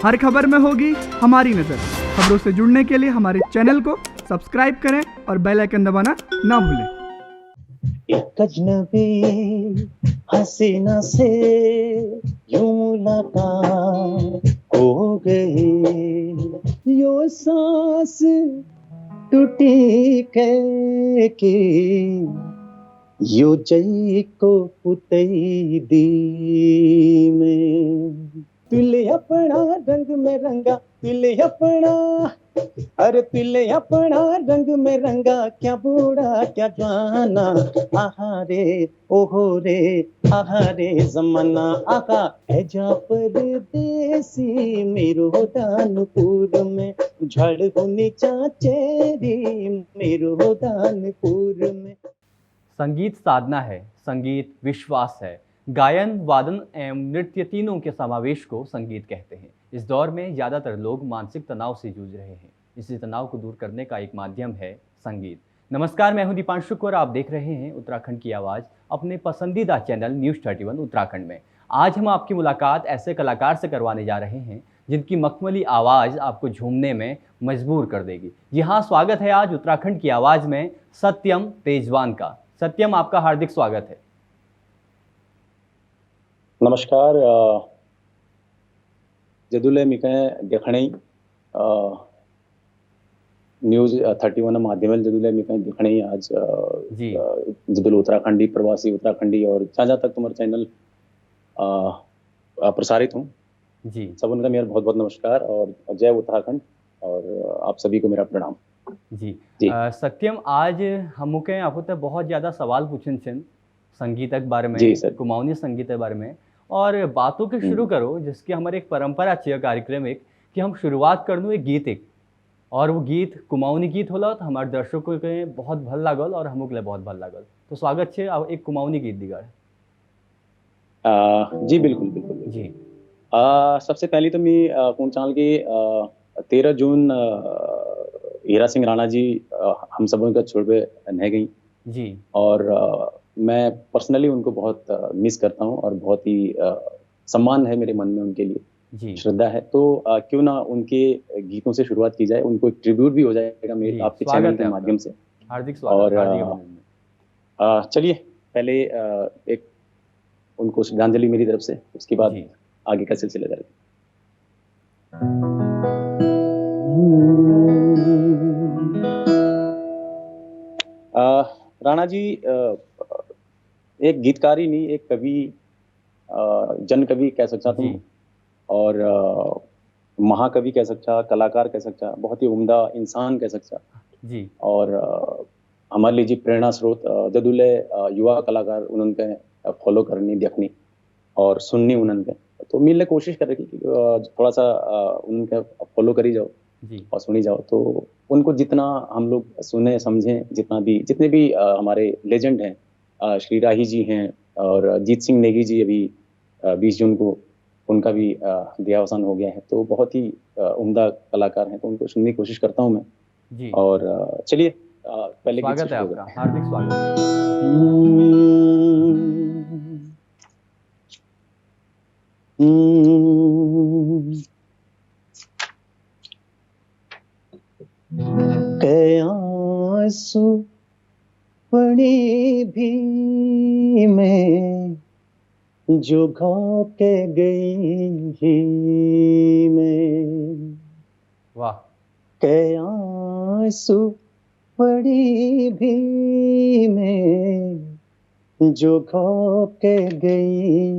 हर खबर में होगी हमारी नज़र। खबरों से जुड़ने के लिए हमारे चैनल को सब्सक्राइब करें और बेल आइकन दबाना ना भूलें। एक अजनबी हसीना से यूं मुलाकात हो गई, यो सांस टूटी की यो जई को पुतई दी में तुले अपना रंग में रंगा, तुले अपना अरे तुले अपना रंग में रंगा, क्या बूढ़ा क्या जवाना, आहा रे ओहो रे, आहा रे जमाना, आहा है जा परदेसी मेरो दानपुर में, झड़ होनी चाचेरी मेरो दानपुर में। संगीत साधना है, संगीत विश्वास है। गायन, वादन एवं नृत्य तीनों के समावेश को संगीत कहते हैं। इस दौर में ज़्यादातर लोग मानसिक तनाव से जूझ रहे हैं। इसी तनाव को दूर करने का एक माध्यम है संगीत। नमस्कार, मैं हूं दीपांशु और आप देख रहे हैं उत्तराखंड की आवाज़ अपने पसंदीदा चैनल न्यूज़ 31 उत्तराखंड में। आज हम आपकी मुलाकात ऐसे कलाकार से करवाने जा रहे हैं जिनकी मखमली आवाज़ आपको झूमने में मजबूर कर देगी। जी हाँ, स्वागत है आज उत्तराखंड की आवाज़ में सत्यम तेजवान का। सत्यम, आपका हार्दिक स्वागत है। नमस्कार। जदुले मिकं देखणे न्यूज 31 माध्यम जदुले मिकं देखणे आज जी जदुल उत्तराखंडी प्रवासी उत्तराखंडी और जहाँ तक तुम्हारा चैनल प्रसारित हूँ जी, सब उनका मेरा बहुत बहुत नमस्कार और जय उत्तराखंड और आप सभी को मेरा प्रणाम। जी, जी। सत्यम, आज हमके आपको तो बहुत ज़्यादा सवाल पूछन छन संगीत के बारे में, जी सर। कुमाऊनी संगीत के बारे में, और बातों के शुरू करो जिसकी हमारे एक परंपरा चाहिए कार्यक्रम एक कि हम शुरुआत कर दूँ एक गीत एक, और वो गीत कुमाऊनी गीत होला तो हमारे दर्शकों के बहुत भल लागल और हमके लिए बहुत भल लागल। तो स्वागत छे एक कुमाऊनी गीत दिगाड़। जी बिल्कुल बिल्कुल जी सबसे पहले तो मैं कौन चाल के 13 जून हीरा सिंह राणा जी हम सबों का छोड़ पे रह गई जी और मैं पर्सनली उनको बहुत मिस करता हूँ और बहुत ही सम्मान है मेरे मन में उनके लिए, जी श्रद्धा है। तो क्यों ना उनके गीतों से शुरुआत की जाए, उनको एक ट्रिब्यूट भी हो जाएगा मेरे जी, आपके चैनल स्वागत के है माध्यम से। हार्दिक स्वागत, और हार्दिक अभिनंदन। चलिए पहले एक उनको श्रद्धांजलि मेरी तरफ से, उसके बाद जी आगे का सिलसिला जारी। राणा जी एक गीतकार ही नहीं, एक कवि, जन कवि कह सकता तुम, जी और महाकवि कह सकता, कलाकार कह सकता, बहुत ही उम्दा इंसान कह सकता। जी और हमारे लिए जी प्रेरणा स्रोत जदुले युवा कलाकार उन्होंने फॉलो करनी, देखनी और सुननी उन्होंने। तो मिलने कोशिश कर रही कि थोड़ा सा उनके फॉलो करी जाओ जी और सुनी जाओ। तो उनको जितना हम लोग सुने समझें, जितने भी हमारे लेजेंड हैं, श्री राही जी हैं और जीत सिंह नेगी जी अभी 20 जून को उनका भी देहावसान हो गया है। तो बहुत ही उम्दा कलाकार हैं, तो उनको सुनने की कोशिश करता हूँ मैं। जी, और चलिए पहले गीत से स्वागत है शुरू आपका, हार्दिक स्वागत। आंसू पड़ी भी मैं जो घा के गई मैं, वाह, आंसू पड़ी भी मैं जो खो के गई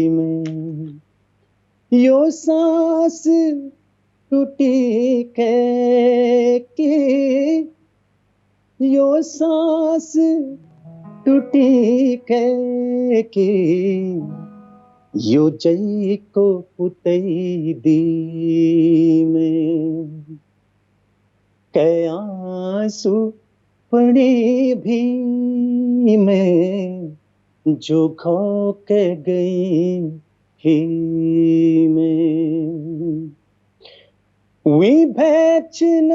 मैं, यो सांस टूटी की यो सांस टूटी की यो जई को पुतई दी में, आंसू पड़ी भी मैं जो खो के गई ही में, वी भैचन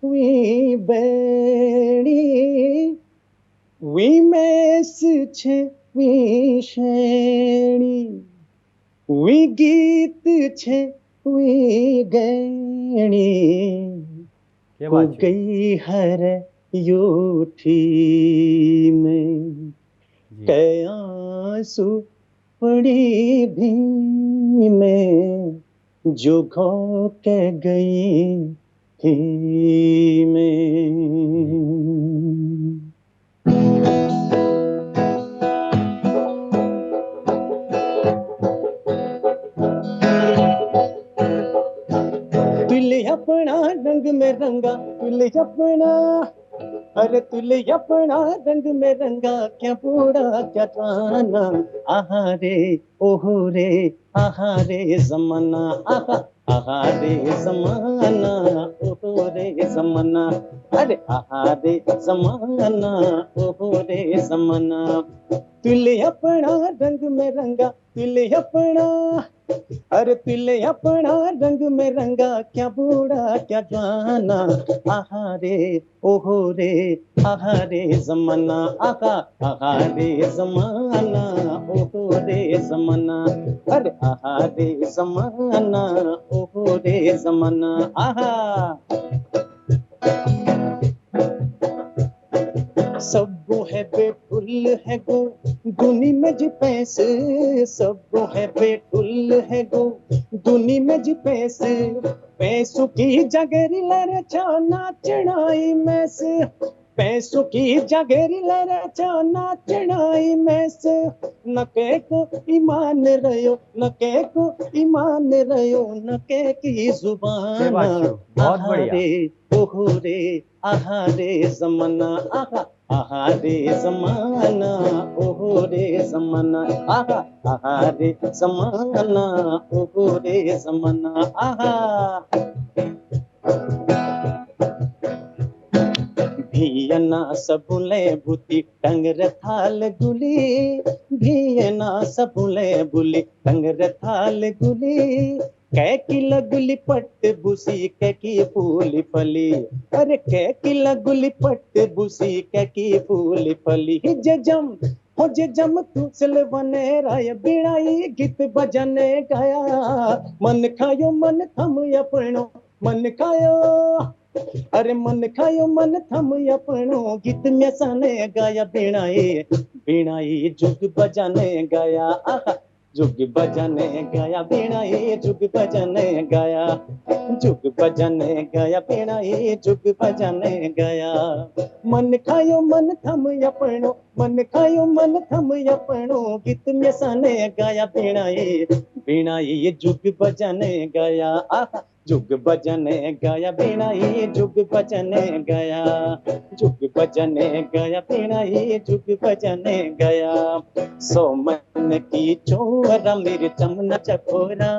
वी बेड़ी वी मैस छे वी शेणी वी गीत छे वी गणी क्या को बात है गई हर योठी में जी। कयासु पड़ी भी में जो खो के गई थी में। तुले अपना रंग में रंगा तुले अपना अरे तुले अपना रंग में रंगा क्या बूढ़ा क्या जवाना आहा रे ओहो रे आहा रे जमाना आहा आहा रे जमाना ओहो रे जमाना अरे आहा रे जमाना ओहो रे जमाना तुले अपना रंग में रंगा तुले अपना अरे तुले अपना रंग में रंगा क्या बूढ़ा क्या जवाना आहा रे ओहो रे आहा रे जमाना आहा आहा रे जमाना ओहो रे जमाना अरे आहा रे जमाना ओहो रे जमाना आहा। सबो है बेठुल है गो दुनी में जी पैसे सबो है बेठुल है गो दुनी में जी पैसे पैसों की जगरी लरे छा नाचनाई में से पैसों की जगरी लरे छा नाचनाई में से न के को ईमान रहो न के को ईमान रहो न के की जुबान बहुत बढ़िया। रे ओहो रे आहा रे जमाना आहा आहा रे जमाना ओहो रे जमाना आहा आहा रे जमाना ओहो रे जमाना आहा। भियना सबुले बुती टंगर थाल गुली भियना सबुले बुली टंगर थाल गुली कै की लगुली पट्ट बुसी कै की फूली फली अरे कै की लगुली पट्ट बुसी कै की फूली फली जजम हो जजम तुसल बने राय बिड़ाई गीत बजने गाया मन खायो मन थम अपनो मन खायो अरे मन खायो मन थम अपनो गीत में सने गाया बिनाई बिनाई जुग बजाने गाया आहा जुग बजाने गाया बिनाई जुग बजाने गाया जुग बजाने गाया बिनाई जुग बजाने गाया मन खायो मन थम अपनो मन खायो मन थम अपनो गीत में सने गाया बिनाई बिनाई जुग बजाने गाया आहा जुग बजने गया बिनाई जुग बजने गया जुग बजने गया बिनाई जुग बजने गया सो मन की चोरा मेरे चमना चकोरा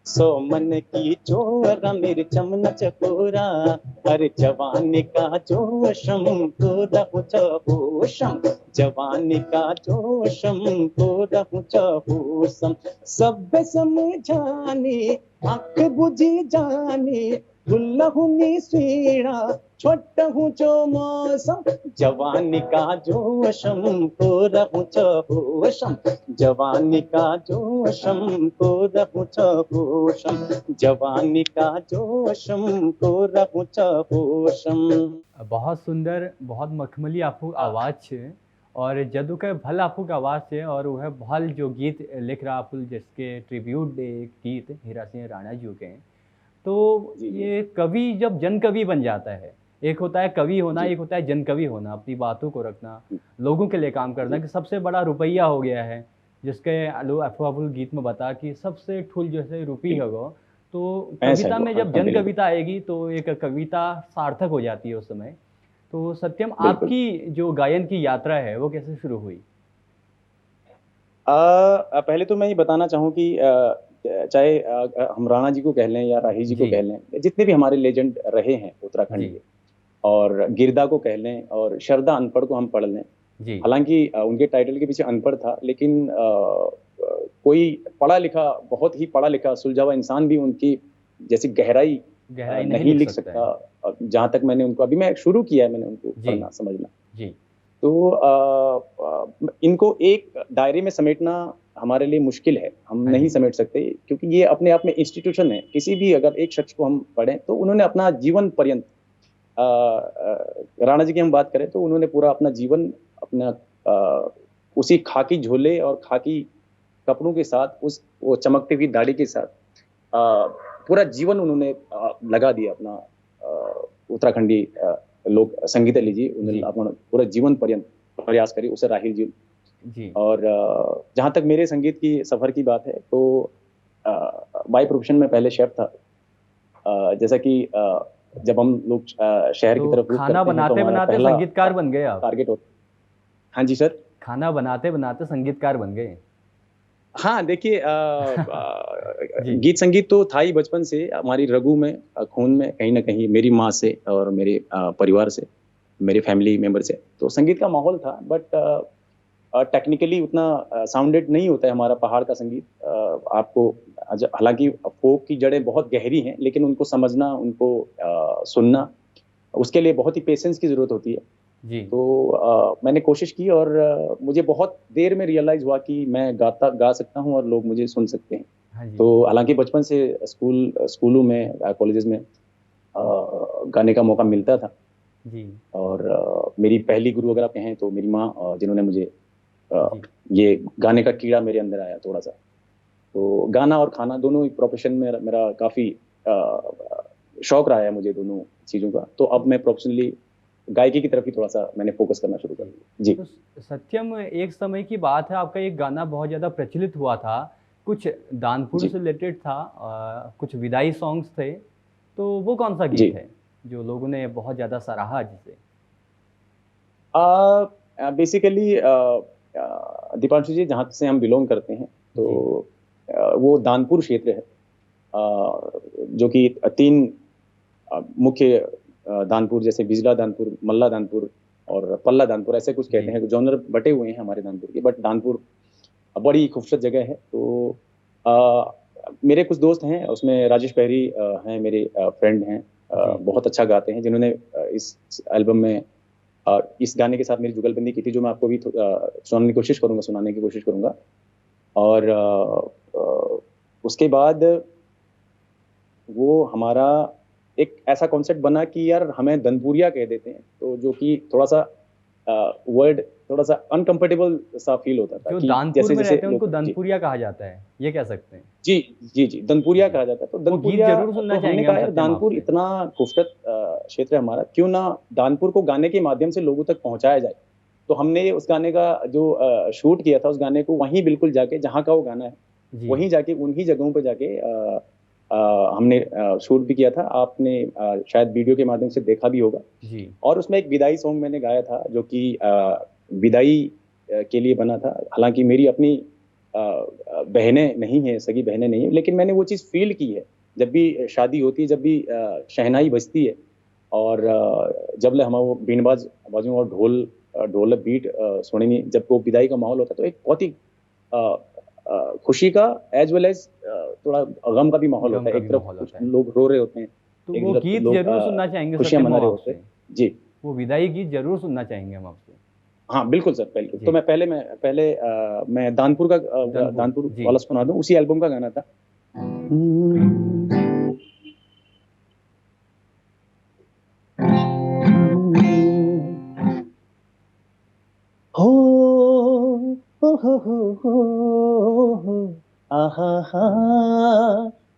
सो मन की चोरा मेरे चमना चकोरा अरे जवानी का जोशम को रहूं चहोशम जवानी का जोशम को रहूं चहोशम सब समझानी आँख बुझी जानी दुल्लहुनी सीना छोटा हूँ जो मौसम जवानी का जोशम को रहूं चहोशम जवानी का जोशम को रहूं चहोशम जवानी का जोशम को रहूं चहोशम। बहुत सुंदर बहुत मखमली आपको आवाज़ छे और जदू के भल आपको आवाज़ छे और वह भल जो गीत लिख रहा आप जिसके ट्रिब्यूट दे गीत हीरा सिंह राणा जी के हैं। तो ये कवि जब जन कवि बन जाता है, एक होता है कवि होना, एक होता है जन कवि होना, अपनी बातों को रखना, लोगों के लिए काम करना, कि सबसे बड़ा रुपया हो गया है जिसके लोग अफवाफुल गीत में बता कि सबसे ठुल जैसे रुपी होगा। तो कविता में जब जन कविता आएगी तो एक कविता सार्थक हो जाती है उस समय। तो सत्यम, आपकी जो गायन की यात्रा है वो कैसे शुरू हुई? पहले तो मैं ये बताना चाहूँ कि चाहे हम राणा जी को कह लें या राही जी को कह लें, जितने भी हमारे लेजेंड रहे हैं उत्तराखंड के, और गिरदा को कह लें और शरदा अनपढ़ को हम पढ़ लें, हालांकि उनके टाइटल के पीछे अनपढ़ था, लेकिन कोई पढ़ा लिखा, बहुत ही पढ़ा लिखा सुलझा हुआ इंसान भी उनकी जैसी गहराई नहीं लिख सकता। जहां तक मैंने उनको, अभी मैं शुरू किया है मैंने उनको पढ़ना समझना, तो इनको एक दायरे में समेटना हमारे लिए मुश्किल है, हम हाँ नहीं जी। समेट सकते, क्योंकि ये अपने आप में इंस्टीट्यूशन है। किसी भी अगर एक शख्स को हम पढ़ें तो उन्होंने अपना जीवन पर्यंत राणा जी की हम बात करें तो उन्होंने पूरा अपना जीवन अपना उसी खाकी झोले और खाकी कपड़ों के साथ, उस वो चमकती हुई दाढ़ी के साथ पूरा जीवन उन्होंने लगा दिया अपना। उत्तराखंडी लोक संगीत लीजिए, जी। उन्होंने अपना पूरा जीवन पर्यंत प्रयास करी, उसे राहिल जी। जी। और जहाँ तक मेरे संगीत की सफर की बात है तो बाय प्रोफेशन में पहले शेफ था। जैसा कि जब हम लोग शहर की तो तरफ रुख खाना करते हैं तो बनाते हमारा बनाते पहला संगीतकार बन गए आप? टारगेट होता। हाँ जी सर। खाना बनाते बनाते संगीतकार बन गए? हाँ, देखिए जी। गीत संगीत तो था ही बचपन से हमारी रगों में, खून में, कहीं न कहीं मेरी माँ से और मेरे परिवार से, मेरे फैमिली मेंबर से। तो संगीत का माहौल था, बट टेक्निकली उतना साउंडेड नहीं होता है हमारा पहाड़ का संगीत। आपको हालाँकि फ़ोक की जड़ें बहुत गहरी हैं, लेकिन उनको समझना, उनको सुनना, उसके लिए बहुत ही पेशेंस की ज़रूरत होती है। जी। तो मैंने कोशिश की और मुझे बहुत देर में रियलाइज़ हुआ कि मैं गा सकता हूँ और लोग मुझे सुन सकते हैं। हाँ जी। तो हालाँकि बचपन से स्कूलों में, कॉलेजेस में गाने का मौका मिलता था। जी। और मेरी पहली गुरु अगर आप कहें तो मेरी माँ, जिन्होंने मुझे जी। ये गाने का कीड़ा मेरे अंदर आया थोड़ा-सा। तो गाना और खाना दोनों ही प्रोफ़ेशन में मेरा काफ़ी शौक रहा है मुझे दोनों चीज़ों का। तो अब मैं प्रोफ़ेशनली गायकी की तरफ ही थोड़ा-सा मैंने फ़ोकस करना शुरू कर दिया। जी। तो सत्यम, एक समय की बात है, आपका एक गाना बहुत ज़्यादा प्रचलित हुआ था, कुछ दानपुर जी। से रिलेटेड था, कुछ विदाई सॉन्ग्स थे, तो वो कौन-सा जी। गीत है, जो लोगों ने बहुत ज़्यादा सराहा जिसे? बेसिकली दीपांशु जी, जहाँ से हम बिलॉन्ग करते हैं, तो जी। वो दानपुर क्षेत्र है, जो कि 3 मुख्य दानपुर, जैसे बिजला दानपुर, मल्ला दानपुर और पल्ला दानपुर, ऐसे कुछ कहते जी। हैं। जॉनर बटे हुए हैं हमारे दानपुर के, बट दानपुर बड़ी खूबसूरत जगह है। तो अ, मेरे कुछ दोस्त हैं, उसमें राजेश पहरी हैं, मेरे फ्रेंड हैं, जी। बहुत अच्छा गाते हैं, जिन्होंने इस एल्बम में इस गाने के साथ मेरी जुगलबंदी की थी, जो मैं आपको भी सुनाने की कोशिश करूँगा, सुनाने की कोशिश करूँगा। और उसके बाद वो हमारा एक ऐसा कॉन्सेप्ट बना कि यार हमें दनपुरिया कह देते हैं, तो जो कि थोड़ा-सा वर्ड थोड़ा-सा अनकम्फर्टेबल सा फ़ील होता था जो कि दानपुर में जैसे-जैसे रहते हैं उनको लोग। जी। दनपुरिया कहा जाता है, ये कह सकते हैं? जी, जी, जी, दनपुरिया जी। कहा जाता है। तो वो गीत दनपुरिया, ज़रूर सुनना तो हमने चाहेंगे कहा हम यार सत्यम दानपुर आपसे। इतना खूबसूरत क्षेत्र है हमारा, क्यों ना दानपुर को गाने के माध्यम से लोगों तक पहुँचाया जाए। तो हमने उस गाने का जो शूट किया था, उस गाने को वहीं बिल्कुल जाके, जहाँ का वो गाना है, जी। वहीं जाके, उन्हीं जगहों पे जाके हमने शूट भी किया था। आपने शायद वीडियो के माध्यम से देखा भी होगा। जी। और उसमें एक विदाई सॉन्ग मैंने गाया था, जो कि विदाई के लिए बना था। हालाँकि मेरी अपनी बहनें नहीं हैं, सगी बहनें नहीं हैं, लेकिन मैंने वो चीज़ फ़ील की है। जब भी शादी होती है, जब भी शहनाई बजती है और जब ले हम वो बीनबाज बाजों और ढोलक बीट सुनेंगे, जब वो विदाई का माहौल होता है, तो एक बहुत ही खुशी का एज़ वेल एज़ थोड़ा गम का भी माहौल गम होता है। का एक भी तरफ माहौल कुछ होता है। लोग रो रहे होते हैं, तो एक वो तरफ गीत लोग ज़रूर सुनना चाहेंगे खुशियाँ सत्यम मना हम रहे होते आपसे। हैं। जी। वो विदाई गीत ज़रूर सुनना चाहेंगे हम आपसे। हाँ, बिल्कुल सर, बिल्कुल। तो जी। पहले मैं दानपुर का दानपुर, दानपुर जी। वाला सुना दूँ, उसी एल्बम का गाना था। हो, हो, आहा हा,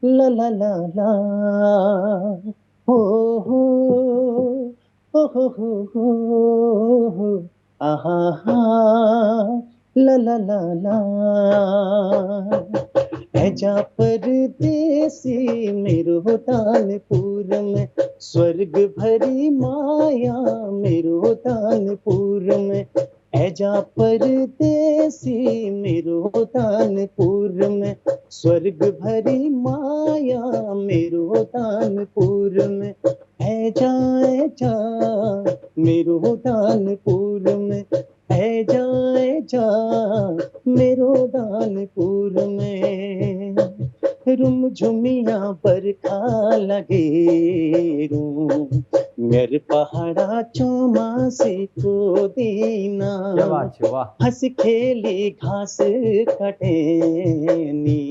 ला ला ला ला, हो, हो, हो, आहा हा, ला ला ला ला। हैजा परदेसी मेरो तानपुर में, स्वर्ग भरी माया मेरो तानपुर में। हैजा परदेसी मेरो तानपुर में, स्वर्ग भरी माया मेरो तानपुर में। हैजा हैजा मेरो तानपुर में, हैजा हैजा मेरो दानपुर में। रुमझुमिया बरखा लगे मेरे पहाड़ा चोमा से को दीना क्या बात है, वाह। हंस खेली घास कटेनी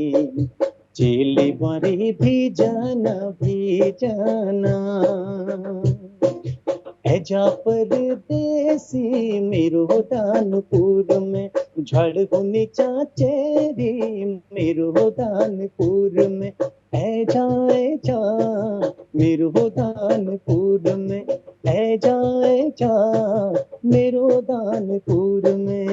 चीली बड़ी भी जाना हैजा परदेसी मेरो दानपुर में झड़ होनी चाचेरी मेरो दानपुर में ऐजा मेरो दानपुर में ऐजा मेरो दानपुर में।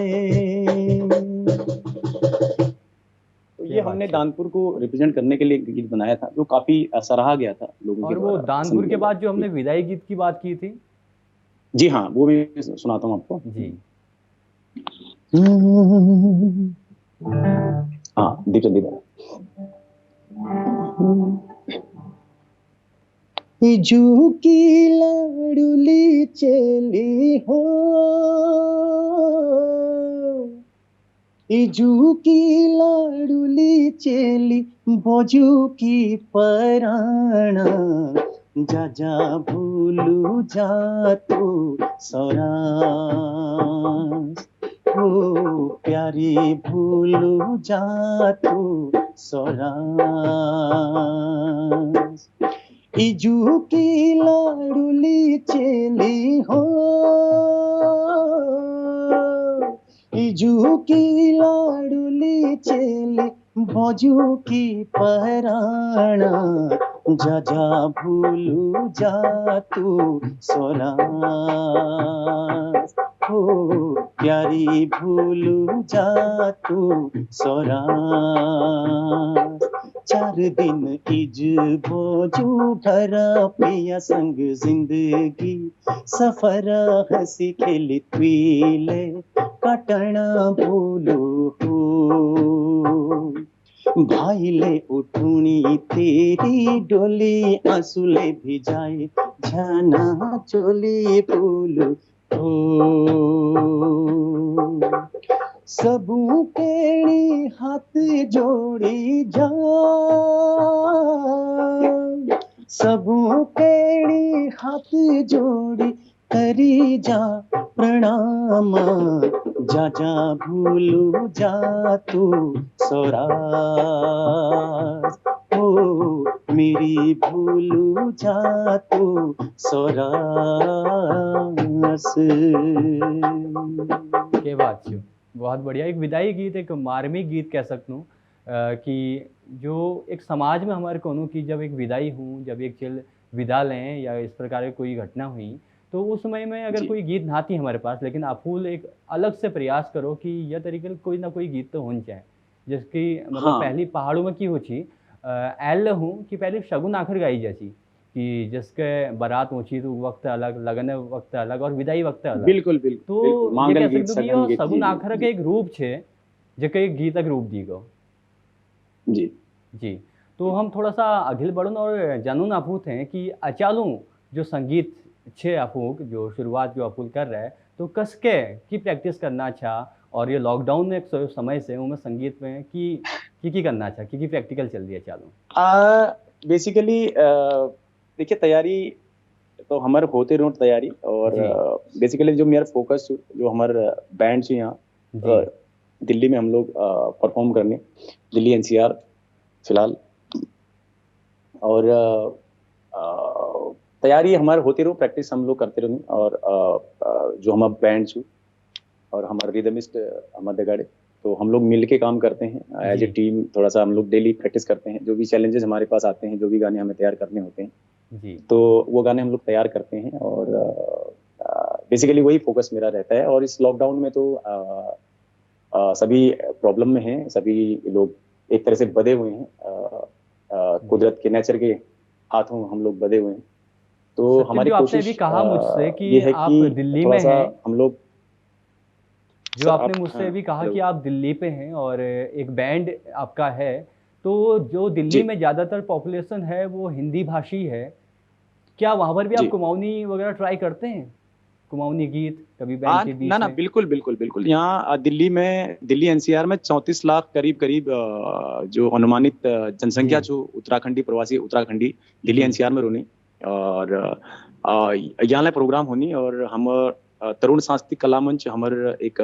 तो ये क्या बात हमने है। दानपुर को रिप्रेजेंट करने के लिए एक गीत बनाया था जो काफी सराहा गया था लोगों के और वो द्वारा दानपुर पसंद के किया बाद जो गया। हमने विदाई गीत की बात की थी। जी हाँ, वो मैं सुनाता हूँ आपको। जी। हाँ, दीपक दीपक इजू की लाडुली चली हो इजू की लाडुली चली भोजू की पराणा जा जा भूलू जा तू सौरास हो प्यारी भूलू जा तू सौरास इजू की लाडुली चली हो इजू की लाडुली चली भोजू की पराणा जा जा भूलू जा तू सौरास हो प्यारी भूलू जा तू सौरास चार दिन इज भोजू घर पिया संग जिंदगी सफर हंसी खेली त्वीले कटना भूलो हो भाई ले उठुनी तेरी डोली आंसुले भिजाए जाना चोली फूल हो सबू केड़ी हाथ जोड़ी जा सबू केड़ी हाथ जोड़ी करी जा प्रणाम जा जा भूलू जा तू सौरास हो मेरी भूलू जा तू सौरास। क्या बात है, बहुत बढ़िया। एक विदाई गीत, एक मार्मिक गीत कह सकता हूँ कि जो एक समाज में हमारे कोनों की जब एक विदाई हूँ, जब एक चल विदा लें या इस प्रकार की कोई घटना हुई, तो उस समय में अगर जी। कोई गीत ना थी हमारे पास, लेकिन अफूल एक अलग से प्रयास करो कि यह तरीके कोई ना कोई गीत तो होनी चाहिए जिसकी मतलब हाँ। पहली पहाड़ों में की होची एल हूँ कि पहले शगुन आखिर गाई जाती कि जिसके बारात ऊँची तो वक्त अलग, लगन वक्त अलग और विदाई वक्त अलग। बिल्कुल बिल्कुल तो बिल्कुल ये मांगल कह गीत सकते हो कि सगन यह गीत सगुन जी आखर जी के एक रूप छे जेके एक गीतक रूप दी गो। जी जी। तो हम थोड़ा सा अघिल बढ़न और जानून अफूत हैं कि अचालू जो संगीत छे अफूक जो शुरुआत जो अफूल कर रहा है तो कसके की प्रैक्टिस करना अच्छा और ये लॉकडाउन में एक समय से उनमें संगीत में की करना अच्छा की प्रैक्टिकल चल रही है चालू। बेसिकली देखिए तैयारी तो हमारे होते रहो तैयारी और जी। बेसिकली जो मेरा फोकस जो हमारे बैंड से यहाँ जी। दिल्ली में हम लोग परफॉर्म करने दिल्ली एनसीआर फिलहाल और तैयारी हमारे होती रहो प्रैक्टिस हम लोग करते रहो और जो हमारा बैंड छू और हमारा रिदमिस्ट हमारे गाड़े तो हम लोग मिल के काम करते हैं एज ए जी। टीम थोड़ा सा हम लोग डेली प्रैक्टिस करते हैं जो भी चैलेंजेस हमारे पास आते हैं जो भी गाने हमें तैयार करने होते हैं जी। तो वो गाने हम लोग तैयार करते हैं और बेसिकली वही फोकस मेरा रहता है। और इस लॉकडाउन में तो सभी प्रॉब्लम में हैं, सभी लोग एक तरह से बंधे हुए हैं कुदरत के नेचर के हाथों हम लोग बंधे हुए हैं। तो सत्यम, हमारी जो आपने कोशिश अभी कहा मुझसे कि ये है आप कि दिल्ली थोड़ा में सा हैं, हम लोग जो सर आपने आप मुझसे हाँ अभी कहा हेलो कि आप दिल्ली पे हैं और एक बैंड आपका है, तो जो दिल्ली जी में ज़्यादातर पॉपुलेशन है वो हिंदी भाषी है, क्या वहाँ पर भी आप जी कुमाऊनी वगैरह ट्राई करते हैं? कुमाऊनी गीत कभी हाँ, बैंड के बीच ना ना में? बिल्कुल बिल्कुल बिल्कुल। यहाँ दिल्ली एनसीआर में 34 लाख करीब करीब जो अनुमानित जनसंख्या जी। जो उत्तराखंडी प्रवासी उत्तराखंडी दिल्ली जी। एनसीआर में रोनी और यहाँ ले प्रोग्राम होनी और हम तरुण सांस्कृतिक कला मंच हमर एक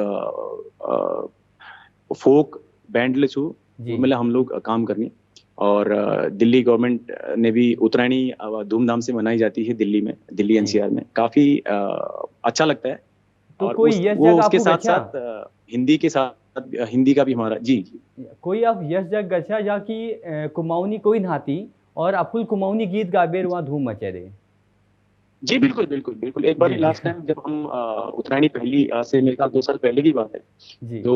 फोक बैंड ले छू जी। मतलब हम लोग काम करनी और दिल्ली गवर्नमेंट ने भी उत्तरायणी धूमधाम से मनाई जाती है दिल्ली में, दिल्ली जी। एनसीआर में काफी अच्छा लगता है। तो और कोई यश वो जग उसके आपको साथ गच्छा? साथ हिंदी के साथ हिंदी का भी हमारा जी जी कोई आप यश जग गच्छा जा कि कुमाऊनी कोई नाती और अफुल कुमाऊनी गीत गाबेर वहाँ धूम मचे दे? जी बिल्कुल बिल्कुल बिल्कुल। एक बार जी। लास्ट टाइम जब हम उत्तरायणी पहली से मेरे ख्याल 2 साल पहले की बात है, जी। तो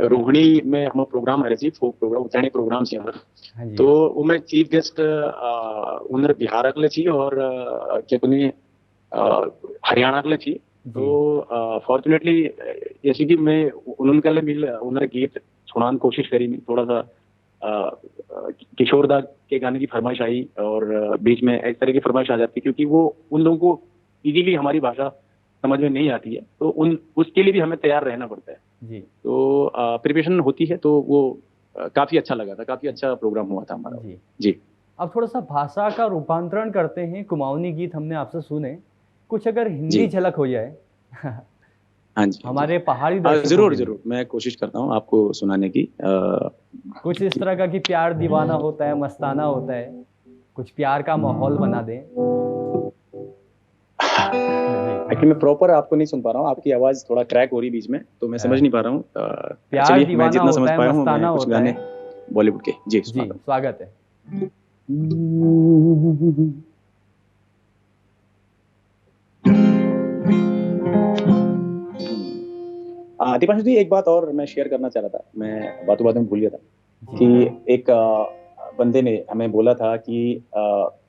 रोहिणी में हम प्रोग्राम आ रहे थे फोक प्रोग्राम उत्तरायणी प्रोग्राम से हमारा, हाँ जी। तो वो मैं चीफ गेस्ट उन्हें बिहार के लिए थी और क्या हरियाणा के लिए थी। तो फॉर्चुनेटली जैसे कि मैं उन्होंने कल मिल उन्होंने गीत सुनाने की कोशिश करी, मैं थोड़ा सा किशोर दा के गाने की फरमाइश आई और बीच में इस तरह की फरमाइश आ जाती है क्योंकि वो उन लोगों को इजीली हमारी भाषा समझ में नहीं आती है, तो उसके लिए भी हमें तैयार रहना पड़ता है। जी। तो प्रिपरेशन होती है, तो वो काफी अच्छा लगा था, काफी अच्छा प्रोग्राम हुआ था हमारा। जी। जी अब थोड़ा सा भाषा का रूपांतरण करते हैं। कुमाऊनी गीत हमने आपसे सुने, कुछ अगर हिंदी जी झलक हो जाए हाँ जी हमारे पहाड़ी दर्शकों जरूर के लिए। जरूर मैं कोशिश करता हूँ आपको सुनाने की। कुछ इस तरह का कि प्यार दीवाना होता है, मस्ताना होता है, कुछ प्यार का माहौल बना दें। जी। एक्चुअली मैं प्रॉपर आपको नहीं सुन पा रहा हूँ, आपकी आवाज थोड़ा क्रैक हो रही बीच में, तो मैं समझ नहीं पा रहा हूँ। प्यार चलिए मैं दीवाना जितना होता समझ है, पाया हूँ मस्ताना मैं कुछ होता गाने है। बॉलीवुड के जी जी, सुनाता स्वागत है। हूँ। दीपांशु जी एक बात और मैं शेयर करना चाह रहा था, मैं बातों बातों में भूल गया था जी। कि एक बंदे ने हमें बोला था कि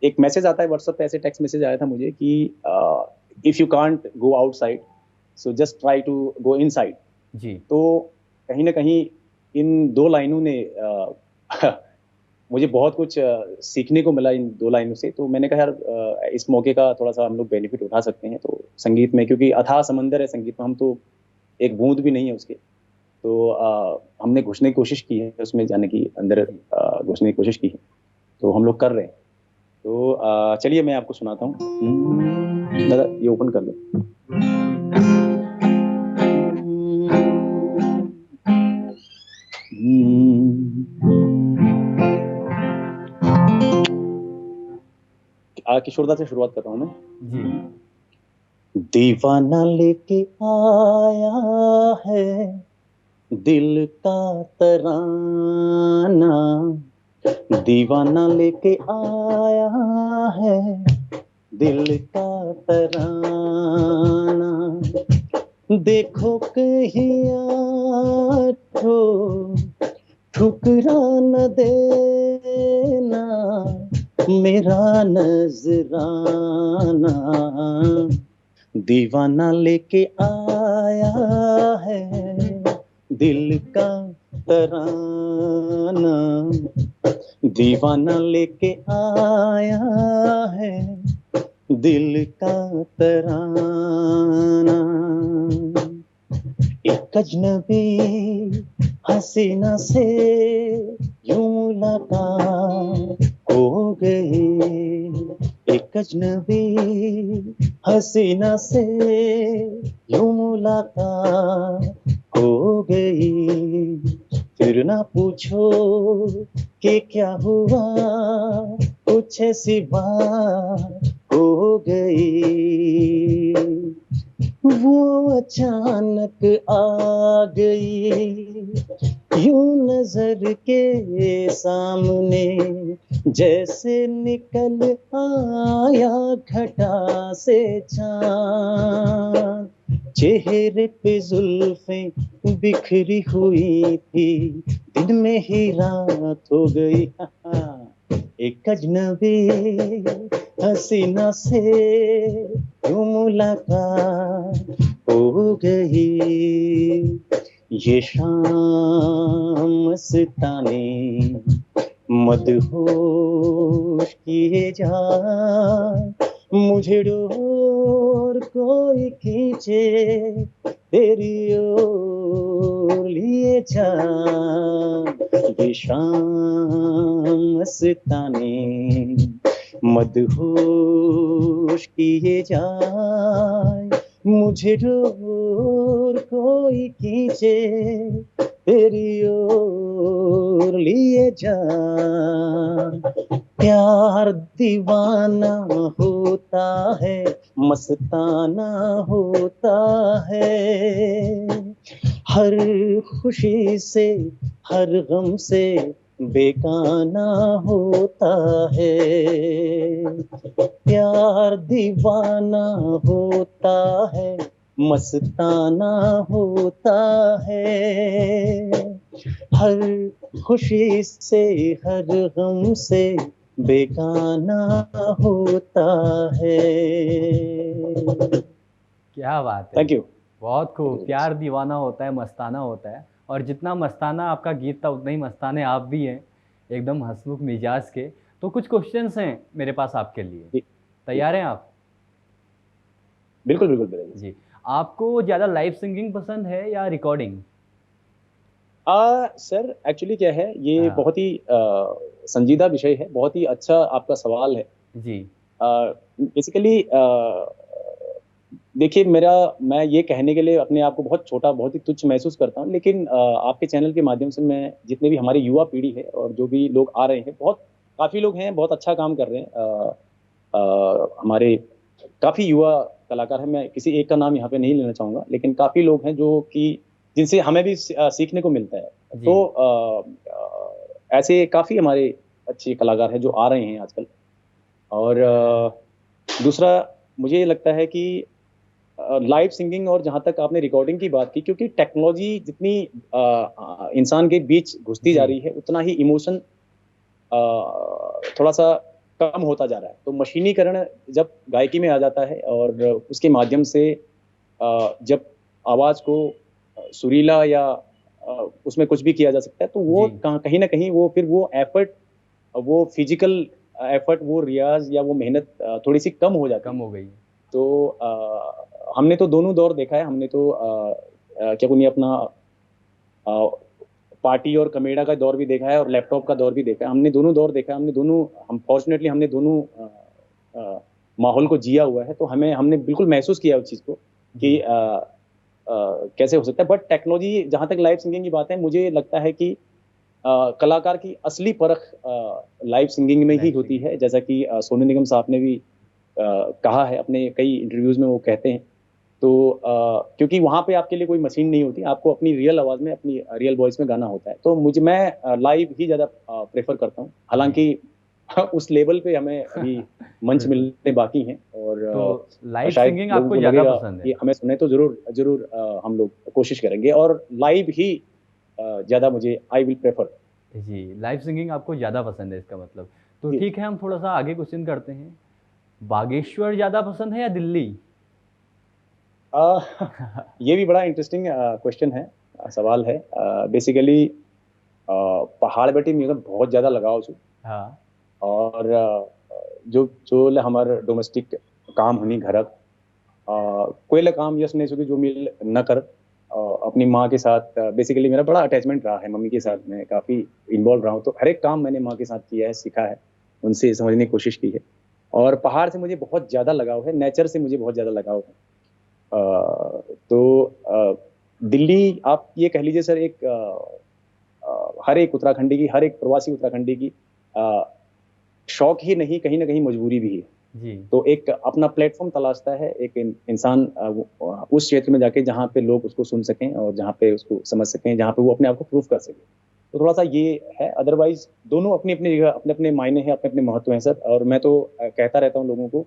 एक मैसेज आता है व्हाट्सएप पे, ऐसे टेक्स्ट मैसेज आया था मुझे कि if you can't go outside so just try to go inside. जी। तो कहीं ना कहीं इन 2 लाइनों ने मुझे बहुत कुछ सीखने को मिला इन 2 लाइनों से। तो मैंने कहा यार इस मौके का थोड़ा सा हम लोग बेनिफिट उठा सकते हैं तो संगीत में, क्योंकि अथाह समंदर है संगीत में, हम तो एक बूंद भी नहीं है उसके, तो हमने घुसने की कोशिश की है उसमें जाने की, अंदर घुसने की कोशिश की है, तो हम लोग कर रहे हैं। तो चलिए मैं आपको सुनाता हूँ। दादा ये ओपन कर लो। किशोरदा से शुरुआत कर रहा हूँ मैं। जी। दीवाना लेके आया है दिल का तराना, दीवाना लेके आया है दिल का तराना, देखो कहीं आठो ठुकरा न देना मेरा नजराना, दीवाना लेके आया है दिल का तराना, दीवाना लेके आया है दिल का तराना, एक अजनबी हसीना से यूं मुलाकात हो गई, एक अजनबी हसीना से यूं मुलाकात हो गई, फिर ना पूछो कि क्या हुआ कुछ ऐसी बात हो गई, वो अचानक आ गई यूं नजर के सामने, जैसे निकल आया घटा से चाँद, चेहरे पे जुल्फें बिखरी हुई थी दिन में ही रात हो गई, एक अजनबी हसीना से यूं मुलाकात हो गई, ये शाम मस्तानी मदहोश किए जा मुझे डोर कोई खींचे तेरी ओर लिए चाँद ये शाम मस्तानी मदहोश किए जाए मुझे डोर कोई खींचे तेरी ओर लिए जाए प्यार दीवाना होता है मस्ताना होता है हर खुशी से हर गम से बेगाना होता है प्यार दीवाना होता है मस्ताना होता है हर खुशी से हर गम से बेगाना होता है क्या बात है, थैंक यू बहुत खूब। प्यार दीवाना होता है, मस्ताना होता है, और जितना मस्ताना आपका गीत था उतना ही मस्ताने आप भी हैं, एकदम हंसमुख मिजाज के। तो कुछ क्वेश्चंस हैं मेरे पास आपके लिए, जी, तैयार हैं आप? बिल्कुल बिल्कुल बिल्कुल जी। आपको ज़्यादा लाइव सिंगिंग पसंद है या रिकॉर्डिंग? सर एक्चुअली क्या है ये हाँ। बहुत ही संजीदा विषय है बहुत ही अच्छा आपका सवाल है जी। बेसिकली देखिए मैं ये कहने के लिए अपने आप को बहुत छोटा बहुत ही तुच्छ महसूस करता हूँ लेकिन आपके चैनल के माध्यम से मैं जितने भी हमारी युवा पीढ़ी है और जो भी लोग आ रहे हैं बहुत काफ़ी लोग हैं बहुत अच्छा काम कर रहे हैं हमारे काफ़ी युवा कलाकार हैं मैं किसी एक का नाम यहाँ पे नहीं लेना चाहूँगा लेकिन काफ़ी लोग हैं जो कि जिनसे हमें भी सीखने को मिलता है जी। तो ऐसे काफ़ी हमारे अच्छे कलाकार हैं जो आ रहे हैं आजकल और दूसरा मुझे ये लगता है कि लाइव सिंगिंग और जहाँ तक आपने रिकॉर्डिंग की बात की क्योंकि टेक्नोलॉजी जितनी इंसान के बीच घुसती जा जी। रही है उतना ही इमोशन थोड़ा सा कम होता जा रहा है तो मशीनीकरण जब गायकी में आ जाता है और उसके माध्यम से जब आवाज़ को सुरीला या उसमें कुछ भी किया जा सकता है तो वो जी। कहीं ना कहीं वो फिर वो एफर्ट वो फिजिकल एफर्ट वो रियाज या वो मेहनत थोड़ी सी कम हो जाती कम है हो गई। तो हमने तो दोनों दौर देखा है हमने तो क्या बोलिए अपना पार्टी और कमेडा का दौर भी देखा है और लैपटॉप का दौर भी देखा है हमने दोनों दौर देखा है हमने दोनों हम फॉर्चुनेटली हमने दोनों माहौल को जिया हुआ है तो हमने बिल्कुल महसूस किया उस चीज़ को कि कैसे हो सकता है बट टेक्नोलॉजी जहाँ तक लाइव सिंगिंग की बात है मुझे लगता है कि कलाकार की असली परख लाइव सिंगिंग में ही लाइव होती सिंगिंग। है जैसा कि सोनू निगम साहब ने भी कहा है अपने कई इंटरव्यूज में वो कहते हैं तो क्योंकि वहाँ पे आपके लिए कोई मशीन नहीं होती आपको अपनी रियल आवाज़ में अपनी रियल वॉइस में गाना होता है तो मैं लाइव ही ज़्यादा प्रेफर करता हूँ हालांकि उस लेवल पे हमें अभी मंच बिल्कुल। मिलने बाकी हैं और तो लाइव शायद सिंगिंग लोगों आपको को ज़्यादा लगेगा पसंद है? कि हमें सुने तो जरूर जरूर हम लोग कोशिश करेंगे और लाइव ही ज़्यादा मुझे आई विल प्रेफर जी, लाइव सिंगिंग आपको ज़्यादा पसंद है इसका मतलब। तो जी ठीक है, हम थोड़ा-सा आगे क्वेश्चन करते हैं। बागेश्वर ज़्यादा पसंद है या दिल्ली? आ, ये भी बड़ा इंटरेस्टिंग क्वेश्चन है सवाल है बेसिकली पहाड़ बेटी मुझे बहुत ज़्यादा लगाव छू हाँ। और जो जो हमार डोमेस्टिक काम हनी घरक कोई काम यस नहीं सकी जो मिल न कर अपनी माँ के साथ बेसिकली मेरा बड़ा अटैचमेंट रहा है मम्मी के साथ मैं काफ़ी इन्वॉल्व रहा हूँ तो हर एक काम मैंने माँ के साथ किया है सीखा है उनसे समझने की कोशिश की है और पहाड़ से मुझे बहुत ज़्यादा लगाव है नेचर से मुझे बहुत ज़्यादा लगाव है दिल्ली आप ये कह लीजिए सर एक हर एक उत्तराखंडी की हर एक प्रवासी उत्तराखंडी की शौक ही नहीं कहीं ना कहीं मजबूरी भी है जी। तो एक अपना प्लेटफॉर्म तलाशता है एक इंसान उस क्षेत्र में जाके जहाँ पे लोग उसको सुन सकें और जहाँ पे उसको समझ सकें जहाँ पे वो अपने आप को प्रूव कर सके तो थोड़ा सा ये है अदरवाइज दोनों अपनी अपनी जगह अपने अपने मायने हैं अपने अपने महत्व हैं सर और मैं तो कहता रहता हूँ लोगों को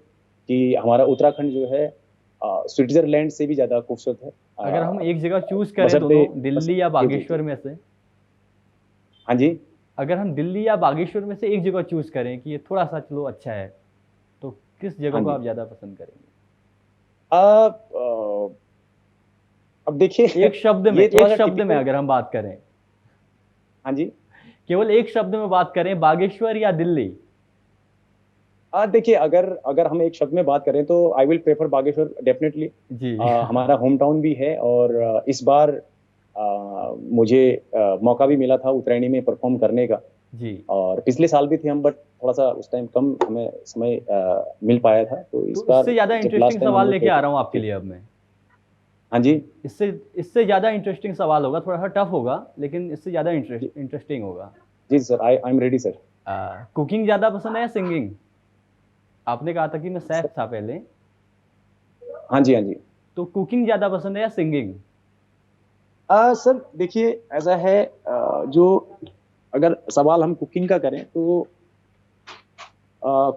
कि हमारा उत्तराखंड जो है स्विट्जरलैंड से भी ज्यादा खूबसूरत है अगर हम एक जगह चूज करें बशर्ते दोनों, दिल्ली या जी जी जी बागेश्वर में से, हाँ जी अगर हम दिल्ली या बागेश्वर में से एक जगह चूज करें कि ये थोड़ा-सा चलो अच्छा है, तो किस जगह हाँ को जी आप ज़्यादा पसंद करेंगे? अब देखिए एक शब्द में ये थोड़ा एक सा शब्द में टिपिकल अगर हम बात करें, हाँ जी केवल एक शब्द में बात करें, बागेश्वर या दिल्ली? देखिए, अगर अगर हम एक शब्द में बात करें तो I will prefer Bageshwar definitely. जी हमारा होम टाउन भी है, और इस बार मुझे मौका भी मिला था उत्तरायणी में परफॉर्म करने का। जी। और पिछले साल भी थे हम, बट थोड़ा सा उस टाइम कम हमें समय मिल पाया था, तो इस तो बार इससे ज़्यादा जब लास्ट इंटरेस्टिंग टाइम हम सवाल लोग लेके गए आ थे। रहा हूँ आपके जी। लिए अब मैं। हाँ जी। इससे इससे ज़्यादा इंटरेस्टिंग सवाल होगा, थोड़ा सा टफ होगा, लेकिन इससे ज़्यादा जी इंटरेस्टिंग होगा। जी sir, I am ready sir. Cooking ज़्यादा पसंद है या सिंगिंग? आपने कहा था कि मैं शेफ था पहले, हाँ जी, हाँ जी। तो कुकिंग ज़्यादा पसंद है या सिंगिंग? सर देखिए, ऐसा है, जो अगर सवाल हम कुकिंग का करें तो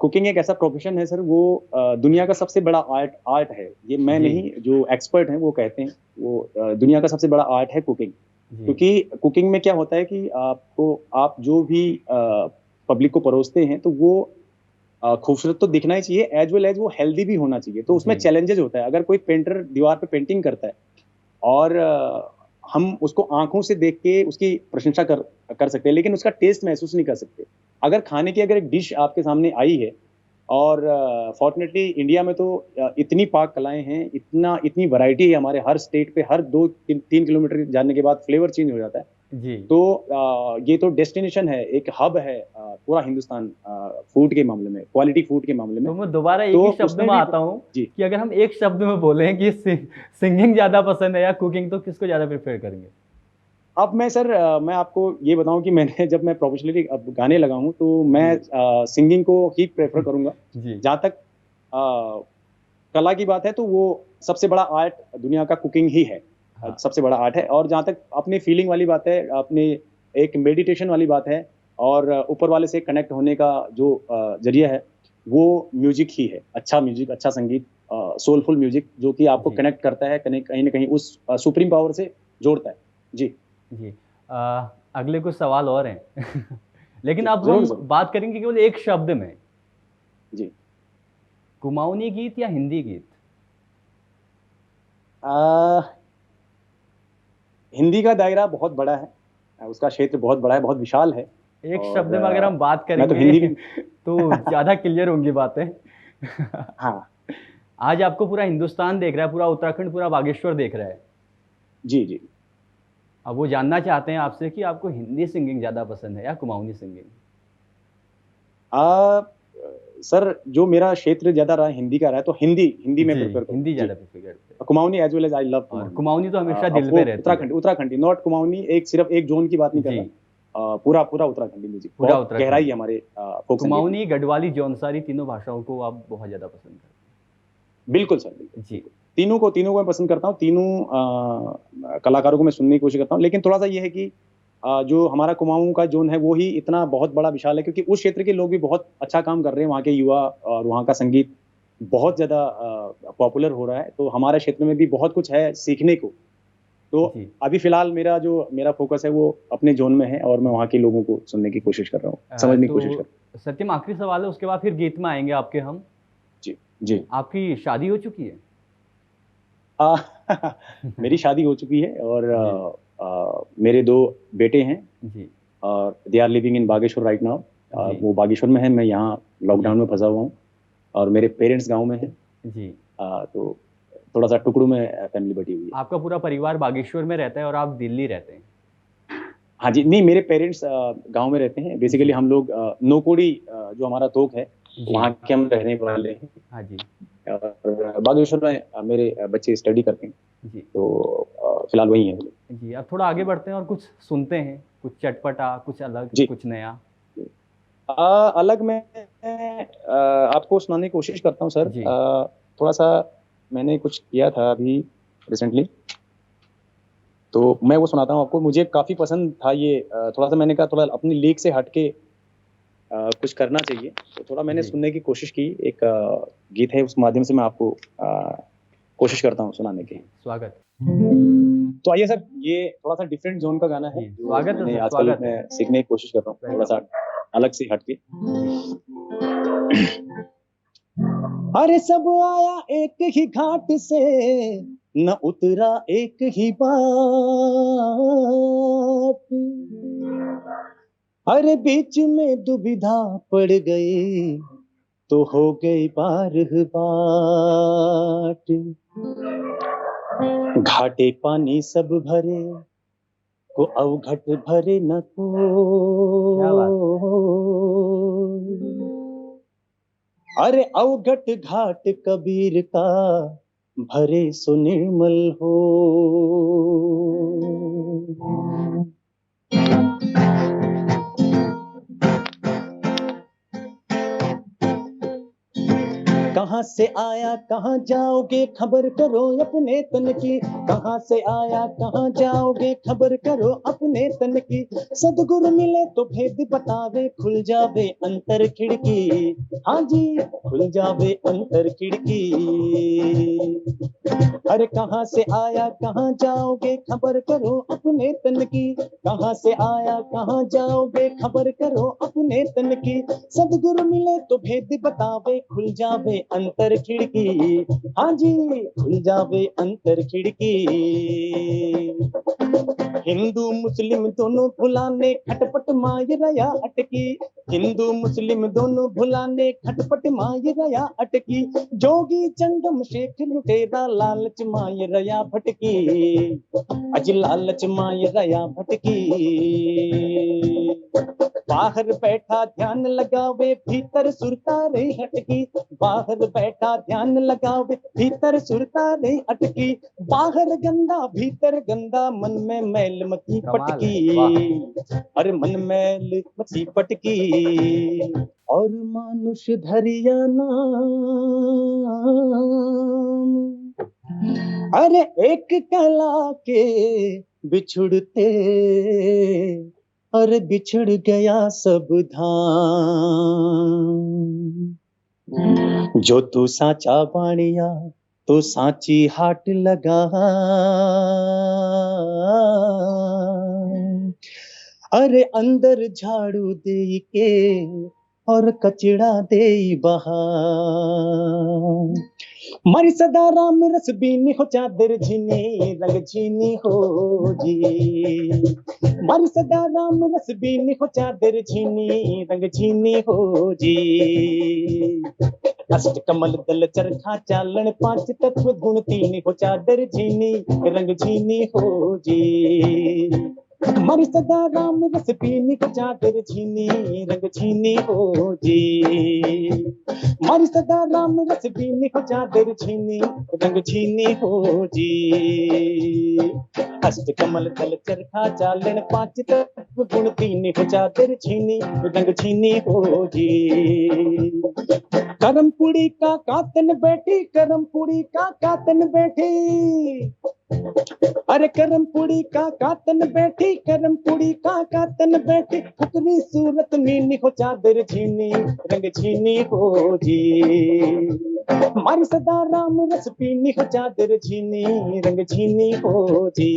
कुकिंग एक ऐसा प्रोफेशन है सर, वो दुनिया का सबसे बड़ा आर्ट आर्ट है। ये मैं जी नहीं, जो एक्सपर्ट हैं वो कहते हैं, वो दुनिया का सबसे बड़ा आर्ट है कुकिंग। जी क्योंकि कुकिंग में क्या होता है कि आपको, आप जो भी पब्लिक को परोसते हैं, तो वो खूबसूरत तो दिखना ही चाहिए, एज वेल एज वो हेल्दी भी होना चाहिए। तो उसमें जी चैलेंजेस होता है। अगर कोई पेंटर दीवार पे पेंटिंग करता है, और हम उसको आंखों से देख के उसकी प्रशंसा कर सकते हैं, लेकिन उसका टेस्ट महसूस नहीं कर सकते। अगर खाने की अगर एक डिश आपके सामने आई है, और फॉर्चुनेटली इंडिया में तो इतनी पाक कलाएं हैं, इतनी वैरायटी है हमारे हर स्टेट पे, हर 2-3 किलोमीटर जाने के बाद फ्लेवर चेंज हो जाता है। जी। तो ये तो डेस्टिनेशन है, एक हब है पूरा हिंदुस्तान, फूड के मामले में, क्वालिटी फूड के मामले में। तो मैं दोबारा एक तो ही शब्द उसमें में भी आता हूँ जी। कि अगर हम एक शब्द में बोलें कि सिंगिंग ज़्यादा पसंद है या कुकिंग, तो किसको ज़्यादा प्रेफर करेंगे? अब मैं सर, मैं आपको ये बताऊं कि मैंने जब मैं प्रोफेशनली अब गाने लगा हूं, तो मैं जी सिंगिंग को ही प्रेफर करूंगा। जी जहां तक अ, कला की बात है, तो वो सबसे बड़ा आर्ट दुनिया का कुकिंग ही है। हाँ सबसे बड़ा आर्ट है। और जहां तक अपनी फीलिंग वाली बात है, अपने एक मेडिटेशन वाली बात है, और ऊपर वाले से कनेक्ट होने का जो जरिया है, वो म्यूजिक ही है। अच्छा म्यूजिक, अच्छा संगीत, सोलफुल म्यूजिक, जो कि आपको जी कनेक्ट करता है, कहीं ना कहीं उस सुप्रीम पावर से जोड़ता है। जी जी। अगले कुछ सवाल और हैं लेकिन जी, अब जरूर हम जरूर। बात करेंगे केवल एक शब्द में, जी। कुमाऊनी गीत या हिंदी गीत? आ, हिंदी का दायरा बहुत बड़ा है, उसका क्षेत्र बहुत बड़ा है, बहुत विशाल है। एक और शब्द में अगर हम बात मैं तो करेंगे हिंदी भी तो ज़्यादा क्लियर होंगी बातें हाँ आज आपको पूरा हिंदुस्तान देख रहा है, पूरा उत्तराखंड, पूरा बागेश्वर देख रहा है। जी जी। अब वो जानना चाहते हैं आपसे कि आपको हिंदी सिंगिंग ज़्यादा पसंद है या कुमाऊनी सिंगिंग? आ, सर, जो मेरा क्षेत्र ज्यादा रहा हिंदी का रहा है, तो हिंदी हिंदी में जी, प्रेफर हिंदी करूँ जी। ज़्यादा प्रेफ़र करते हैं। Kumaoni as well as I love और कुमाऊनी। कुमाऊनी तो हमेशा अब दिल वो पे रहती है। उत्तराखंडी नॉट कुमाऊनी, एक सिर्फ एक जोन की बात नहीं कर जी, रहा। पूरा पूरा उत्तराखंडी म्यूजिक, पूरा बहुत गहराई उत्तराखंड। है हमारे फोक संगीत में। कुमाऊनी, गढ़वाली, जौनसारी तीनों भाषाओं को आप बहुत ज़्यादा पसंद करते बिल्कुल सर, बिल्कुल हैं। जी, बिल्कुल। तीनों को मैं पसंद करता हूँ। तीनों कलाकारों को मैं सुनने की कोशिश करता हूँ, लेकिन थोड़ा सा ये है कि जो हमारा कुमाऊं का जोन है, वो ही इतना बहुत बड़ा विशाल है, क्योंकि उस क्षेत्र के लोग भी बहुत अच्छा काम कर रहे हैं, वहाँ के युवा, और वहाँ का संगीत बहुत ज्यादा पॉपुलर हो रहा है। तो हमारे क्षेत्र में भी बहुत कुछ है सीखने को। तो जी। अभी फिलहाल मेरा फोकस है वो अपने जोन में है, और मैं वहाँ के लोगों को सुनने की कोशिश कर रहा हूँ, समझने की कोशिश कर रहा तो सत्यम आखिरी सवाल है, उसके बाद फिर गीत में आएँगे आपके हम। हूँ। जी जी। आपकी शादी हो चुकी है? आ, मेरी शादी हो चुकी है, और जी, मेरे 2 बेटे हैं, जी, और they are living in Bageshwar right now. जी, वो बागेश्वर में है, मैं यहाँ लॉकडाउन जी, में फंसा हुआ हूँ, और मेरे पेरेंट्स गांव में हैं। जी। तो थोड़ा सा टुकड़ों में फैमिली बटी हुई है। आपका पूरा परिवार बागेश्वर में रहता है और आप दिल्ली रहते हैं। हाँ जी, नहीं, मेरे पेरेंट्स गांव में रहते हैं। बेसिकली जी, हम लोग नोकोडी, जो हमारा तोक है, जी। वहाँ के हम रहने वाले हैं। हाँ जी, और बागेश्वर में मेरे बच्चे स्टडी करते हैं, जी, तो फिलहाल वही है। जी। अब थोड़ा आगे बढ़ते हैं और कुछ सुनते हैं, कुछ चटपटा, कुछ अलग, जी। कुछ नया। अलग मैं आपको सुनाने की कोशिश करता हूँ सर। जी, थोड़ा सा मैंने कुछ किया था अभी रिसेंटली, तो मैं वो सुनाता हूँ आपको। मुझे काफी पसंद था ये। थोड़ा सा मैंने कहा, थोड़ा अपनी लीक से हटके कुछ करना चाहिए, तो थोड़ा मैंने जी, सुनने की कोशिश की। एक गीत है, उस माध्यम से मैं आपको कोशिश करता हूँ सुनाने की। जी। स्वागत। तो आइए सर, ये थोड़ा सा डिफरेंट जोन का गाना है, जी, जो स्वागत है मैंने सर, आजकल स्वागत है। मैं सीखने की कोशिश कर रहा हूँ, थोड़ा सा अलग से हटके। जी, अरे सब आया एक ही घाट से, न उतरा एक ही बाट। अरे बीच में दुविधा पड़ गई, तो हो गई बाट, घाटे पानी सब भरे को अवघट भरे न को। क्या बात। अरे अवघट घाट कबीर का भरे सो निर्मल हो। कहाँ से आया कहाँ जाओगे खबर करो अपने तन की। कहाँ से आया कहाँ जाओगे खबर करो अपने तन की। सदगुरु मिले तो भेद बतावे खुल जावे अंतर खिड़की। हाँ जी खुल जावे अंतर खिड़की। अरे कहाँ से आया कहाँ जाओगे खबर करो अपने तन की। कहाँ से आया कहाँ जाओगे खबर करो अपने तन की। सदगुरु मिले तो भेद बतावे खुल जावे अंतर खिड़की। हाँ जी खुल जावे अंतर खिड़की। हिंदू मुस्लिम दोनों भुलाने खटपट मायरया अटकी। हिंदू मुस्लिम दोनों भुलाने खटपट मायरया अटकी। जोगी जंगम शेख लुटेरा लालच मायरया भटकी। अज लालच मायरया भटकी। बाहर बैठा ध्यान लगावे भीतर सुरता रे हटकी। बाहर बैठा ध्यान लगावे भीतर सुरता रे अटकी। बाहर गंदा भीतर गंदा मन में मैल मची पटकी। अरे मन मैल मची पटकी। और मानुष धरिया नाम। अरे एक कला के बिछुड़ते और बिछड़ गया सब धाम। जो तू साचा बाणिया तो साची हाट लगा। अरे अंदर झाड़ू दे के और कचड़ा दे बहा। मर सदा राम रस बीनी हो चादर झीनी रंग झीनी हो जी। मर सदा राम रस बीनी हो चादर झीनी रंग झीनी हो जी। अष्ट कमल दल चरखा चालन पांच तत्व गुण तीन हो चादर झीनी रंग झीनी हो जी। मर सदा राम रस बीनी हो चादर झीनी रंग झीनी हो जी। मर सदा राम रस बीनी हो चादर झीनी रंग झीनी हो जी। अष्ट कमल दल चरखा चालन पांच तत्व गुण तीन हो चादर झीनी रंग झीनी हो जी। करम पुड़ी का कातन बैठी करम पुड़ी का कातन बैठी। अरे करम पुड़ी का कातन बैठी करम पुड़ी का कातन बैठी। फुकरी सूरत मीनी हो चादर झीनी रंग झीनी हो जी। मर सदा राम रस पीनी हो चादर झीनी रंग झीनी हो जी।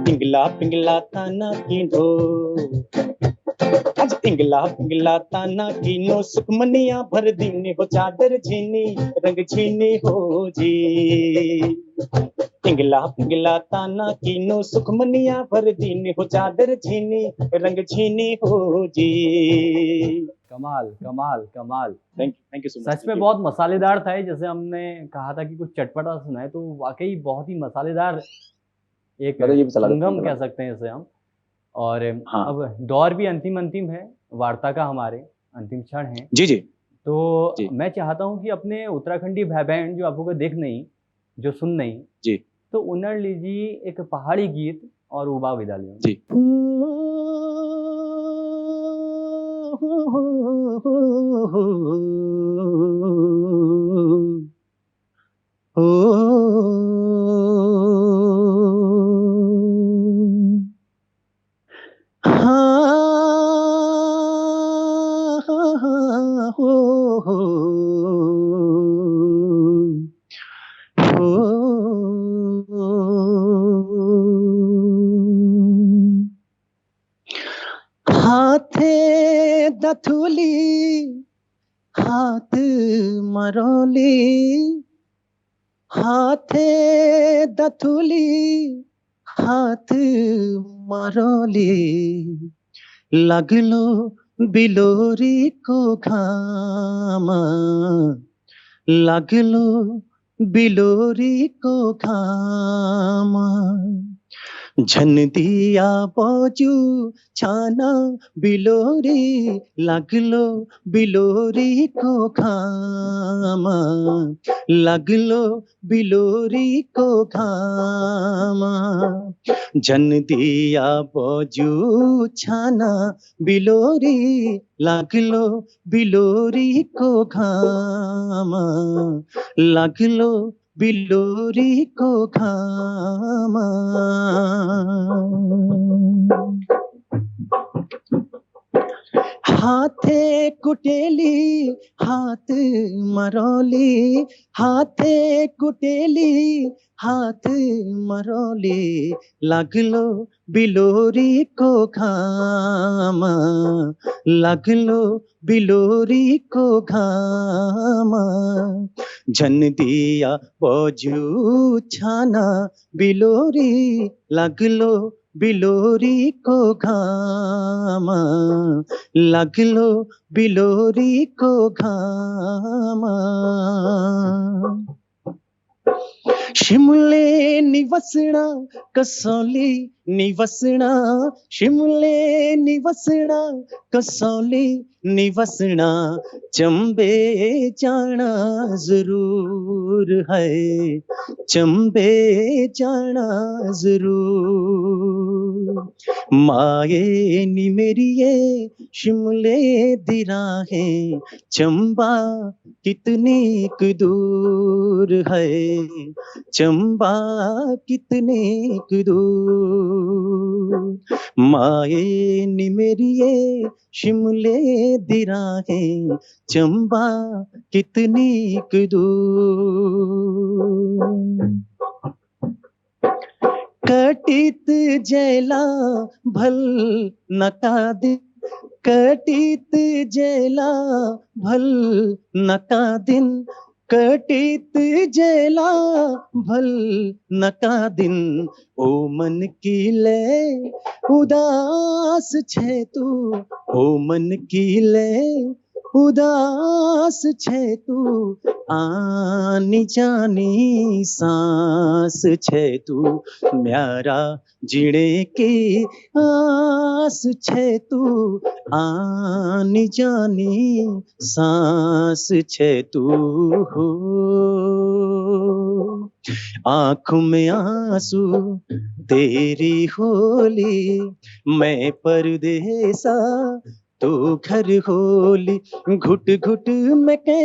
पिंगला पिंगला ताना कींधो आज पिंगला पिंगला ताना कीनो सुखमनिया भर दीनी हो चादर झीनी रंग झीनी हो जी। पिंगला पिंगला ताना कीनो सुखमनिया भर दीनी हो चादर झीनी रंग झीनी हो जी। कमाल कमाल कमाल। Thank you so much. सच में बहुत मसालेदार था ये। जैसे हमने कहा था कि कुछ चटपटा सुनाए, तो वाकई बहुत ही मसालेदार एक संगम कह सकते हैं इसे हम। और हाँ। अब दौर भी अंतिम अंतिम है, वार्ता का हमारे अंतिम क्षण है। जी जी। तो जी। मैं चाहता हूँ कि अपने उत्तराखंडी भाई बहन जो आपको देख नहीं, जो सुन नहीं जी, तो उन्नड़ लीजिए एक पहाड़ी गीत और उबा विदा लियो जी। हाथे दथुली हाथ मरोली हाथे दथुली हाथ मरोली लगलो बिलोरी को घाम लागलो बिलोरी को घाम झन दिया बाजू छाना बिलोरी लागलो बिलोरी को घाम लागलो बिलोरी को घाम झन दिया बाजू छाना बिलोरी लागलो बिलोरी को घाम लागलो बिलोरी को घाम हाथे कुटेली हाथ मरोली हाथे कुटेली हाथ मरोली लागलो बिलोरी को घाम लागलो बिलोरी को घाम झन दिया बाजू छाना बिलोरी लागलो बिलोरी को घाम लागलो बिलोरी को घाम शिमले निवसणा कसौली निवसणा शिमले निवसणा कसौली निवसणा चंबे जाना जरूर है चंबे जाना जरूर माए नी मेरिए शिमले दी राहें चंबा कितनी क दूर है चंबा कितने क दूर माए नी मेरिए शिमले दी राहें चंबा कितनी क दूर कटित जैला भल नका दिन कटित जैला भल नका दिन कटित जैला भल नका दिन ओ मन की ले उदास छे तू ओ मन की ले उदास छे तू आनी जानी सांस छे तू म्यारा जीणे की आस छे तू आनी जानी सांस छे तू हो आँख में आंसू तेरी होली मैं परदेसा तो घर होली घुट घुट में के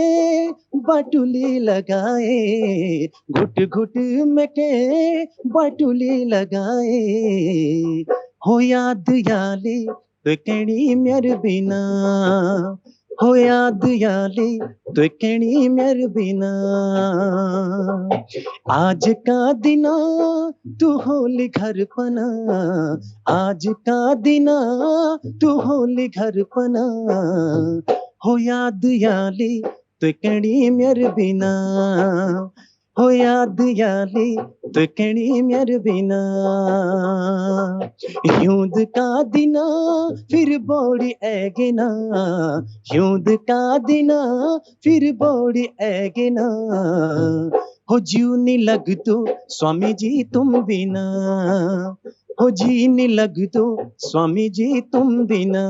बाटुली लगाए घुट घुट में के बाटुली लगाए हो याद याली तो कणी मेर बिना हो याद याली तो कणी मेर बिना आज का दिना तू होली घर पना आज का दिना तू होली घर पना हो याद याली तो कणी मेर बिना हो याद याली तो कणी मेर बिना यूद का दिना फिर बोड़ी ऐगना यूद का दिना फिर बोड़ी ऐगना हो जीवनी लग तो स्वामी जी तुम बिना हो जीनी लग तो स्वामी जी तुम बिना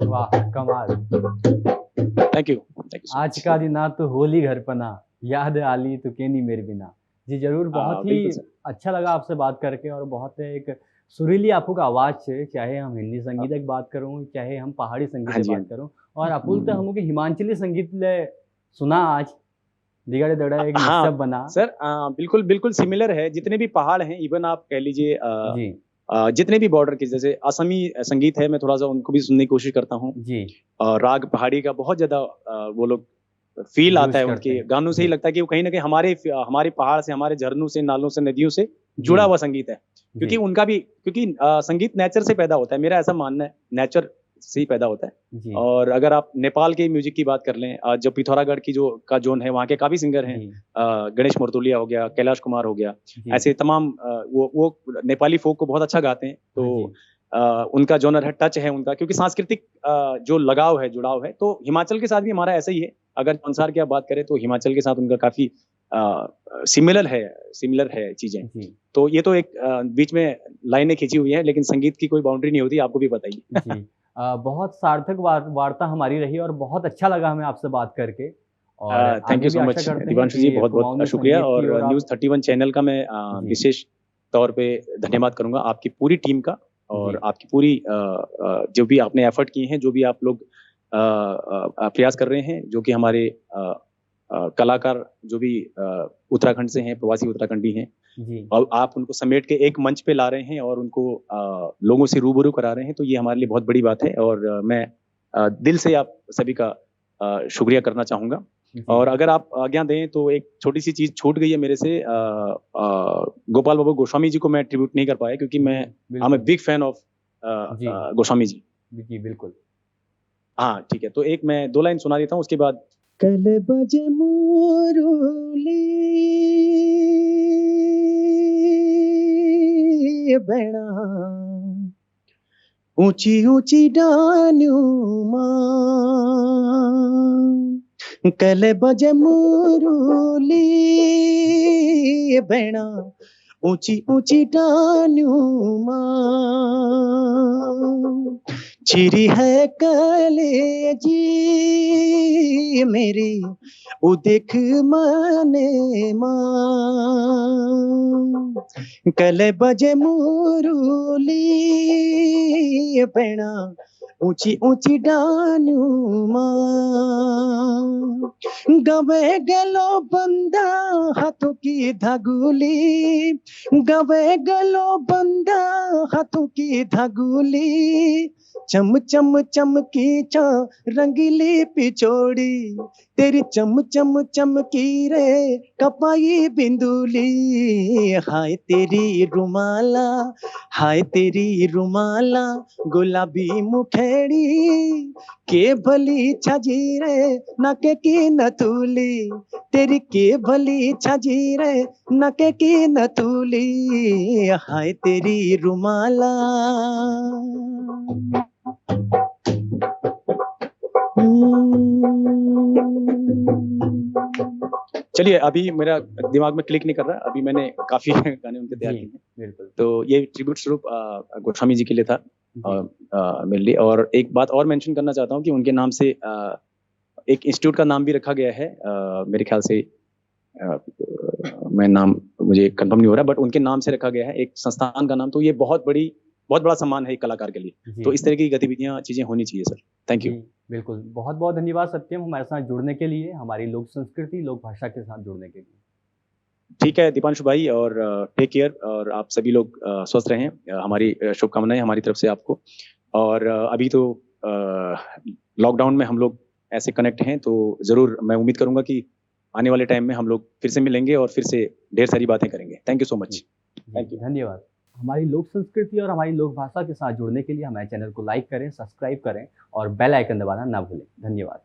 वाह कमाल। थैंक यू आज का दिन ना तो होली घर पना याद आली तो केनी मेरे बिना। जी जरूर, बहुत ही बिल्कुल सर। अच्छा लगा आपसे बात करके और बहुत एक सुरीली आपको का आवाज़ है, चाहे हम हिंदी संगीत की बात करूँ चाहे हम पहाड़ी संगीत हाँ की जी, बात करूँ और अपुल तो हमको हिमाचली संगीत ले सुना आज दिगड़े दड़ा एक हाँ, मिक्सअप बना। सर बिल्कुल बिल्कुल सिमिलर है। जितने भी पहाड़ हैं, इवन आप कह लीजिए जी जितने भी बॉर्डर के, जैसे असमी संगीत है, मैं थोड़ा सा उनको भी सुनने की कोशिश करता हूँ। जी राग पहाड़ी का बहुत ज्यादा वो लोग फील यूज आता है करते उनके हैं। गानों से ही जी। लगता है कि वो कहीं ना कहीं हमारे पहाड़ से, हमारे झरनों से, नालों से, नदियों से जुड़ा हुआ संगीत है। क्योंकि जी। उनका भी संगीत नेचर से पैदा होता है, मेरा ऐसा मानना है, नेचर से ही पैदा होता है। जी और अगर आप नेपाल के म्यूजिक की बात कर लें, जो पिथौरागढ़ की का जोन है, वहाँ के काफी सिंगर हैं। जी गणेश मर्तुलिया हो गया, कैलाश कुमार हो गया, जी। ऐसे तमाम वो नेपाली फोक को बहुत अच्छा गाते हैं। हाँ तो जी। उनका जॉनर है, टच है उनका, क्योंकि सांस्कृतिक जो लगाव है, जुड़ाव है, तो हिमाचल के साथ भी हमारा ऐसा ही है। अगर जौनसार की आप बात करें तो हिमाचल के साथ उनका काफी सिमिलर है चीजें। जी तो ये तो एक बीच में लाइनें खींची हुई हैं, लेकिन संगीत की कोई बाउंड्री नहीं होती, आपको भी बताइए। जी बहुत सार्थक वार्ता हमारी रही और बहुत अच्छा लगा हमें आपसे बात करके। और थैंक आगे यू भी सो आशा मच करते हैं दिवांशु जी, कि बहुत बहुत कुमाऊनी शुक्रिया। संगीत की और ओर आप न्यूज़ 31 चैनल का मैं जी विशेष तौर पे धन्यवाद करूंगा आपकी पूरी टीम का, और जी आपकी पूरी जो भी आपने एफर्ट किए हैं, जो भी आप लोग प्रयास कर रहे हैं, जो कि हमारे कलाकार जो भी उत्तराखंड से हैं, प्रवासी उत्तराखंडी हैं, जी और आप उनको समेट के एक मंच पे ला रहे हैं और उनको लोगों से रूबरू करा रहे हैं, तो ये हमारे लिए बहुत बड़ी बात है। और मैं दिल से आप सभी का शुक्रिया करना चाहूंगा। जी और अगर आप आज्ञा दें तो एक छोटी सी चीज छूट गई है मेरे से, गोपाल बाबू गोस्वामी जी को मैं ट्रिब्यूट नहीं कर पाया, क्योंकि मैं आई एम ए बिल्कुल बिग फैन ऑफ जी गोस्वामी जी। जी बिल्कुल हाँ ठीक है, तो एक मैं 2 लाइन सुना देता हूँ, उसके बाद कल बजे मुरली बना ऊंची ऊंची डालियों मां कल बजे मुरली बना ऊंची ऊंची डालियों मां चिरी है कलेजी मेरी ओ देख माने मां कल बजे मुरली पेणा ऊंची ऊंची डानू मां गवे गलो बंदा हाथों की धागुली गवे गलो बंदा हाथों की धागुली चम चम चमकी चा रंगीली पिछोड़ी तेरी चम चम चमकी रे कपाई बिंदुली हाय तेरी रुमाला गुलाबी मुखेड़ी के भली छजी रे नके की नथुली तेरी के भली छजी रे नके की नथुली हाय तेरी रुमाला चलिए, अभी मेरा दिमाग में क्लिक नहीं कर रहा, अभी मैंने काफी गाने उनके तैयार जी किए हैं, बिल्कुल तो ये ट्रिब्यूट स्वरूप गोस्वामी जी के लिए था जी मेरे लिए। और एक बात और मेंशन करना चाहता हूँ कि उनके नाम से एक इंस्टीट्यूट का नाम भी रखा गया है, मेरे ख्याल से मैं नाम मुझे कंफर्म नहीं हो रहा, बट उनके नाम से रखा गया है एक संस्थान का नाम, तो ये बहुत बड़ा सम्मान है एक कलाकार के लिए। जी तो इस तरह की गतिविधियां, चीजें होनी चाहिए सर। Thank you. जी बिल्कुल बहुत बहुत धन्यवाद सत्यम हमारे साथ जुड़ने के लिए, हमारी लोक संस्कृति लोक भाषा के साथ जुड़ने के लिए। ठीक है दीपांशु भाई, और टेक केयर, और आप सभी लोग स्वस्थ रहें, हमारी शुभकामनाएं हमारी तरफ से आपको। और अभी तो लॉकडाउन में हम लोग ऐसे कनेक्ट हैं, तो जरूर मैं उम्मीद करूंगा कि आने वाले टाइम में हम लोग फिर से मिलेंगे और फिर से ढेर सारी बातें करेंगे। Thank you so much. जी, धन्यवाद। हमारी लोक संस्कृति और हमारी लोक भाषा के साथ जुड़ने के लिए हमारे चैनल को लाइक करें, सब्सक्राइब करें और बेल आइकन दबाना ना भूलें। धन्यवाद।